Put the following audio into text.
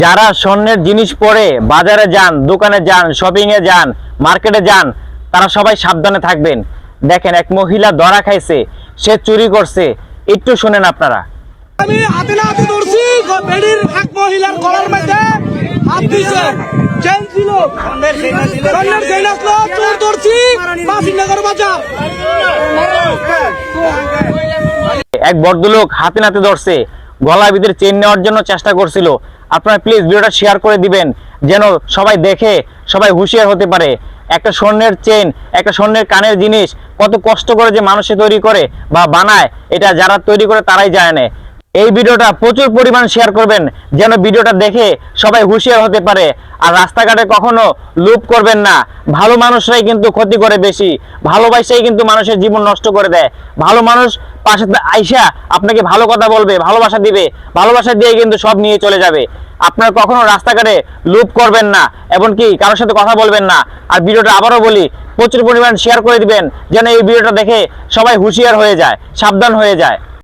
যারা স্বর্ণের জিনিস পরে বাজারে যান, দোকানে যান, শপিং এ যান, মার্কেটে যান, তারা সবাই সাবধানে থাকবেন। দেখেন এক মহিলা ধরা খাইছে, সে চুরি করছে। একটু শুনেন আপনারা। আমি হাতে না হাতে ধরছি, বেডির এক মহিলার গলার মধ্যে হাত দিছে, চেন ছিল, স্বর্ণের চেন আসলো, চোর ধরছি, বাসিনগর বাজার। এক ভদ্রলোক হাতে নাতে ধরছে, গলার ভিতরে চেন নেওয়ার জন্য চেষ্টা করছিল। আপনারা প্লিজ ভিডিওটা শেয়ার করে দিবেন, যেন সবাই দেখে সবাই হুঁশিয়ার হতে পারে। একটা স্বর্ণের চেন, একটা স্বর্ণের কানের জিনিস কত কষ্ট করে যে মানুষে তৈরি করে বা বানায়, এটা যারা তৈরি করে তারাই জানে না। এই ভিডিওটা প্রচুর পরিমাণ শেয়ার করবেন, যেন ভিডিওটা দেখে সবাই হুঁশিয়ার হতে পারে। আর রাস্তাঘাটে কখনো লুপ করবেন না। ভালো মানুষরাই কিন্তু ক্ষতি করে বেশি, ভালোবাসাই কিন্তু মানুষের জীবন নষ্ট করে দেয়। ভালো মানুষ পাশে আইসা আপনাকে ভালো কথা বলবে, ভালোবাসা দিবে, ভালোবাসা দিয়ে কিন্তু সব নিয়ে চলে যাবে। আপনারা কখনো রাস্তাঘাটে লুপ করবেন না, এমনকি কারোর সাথে কথা বলবেন না। আর ভিডিওটা আবারও বলি, প্রচুর পরিমাণ শেয়ার করে দিবেন, যেন এই ভিডিওটা দেখে সবাই হুঁশিয়ার হয়ে যায়, সাবধান হয়ে যায়।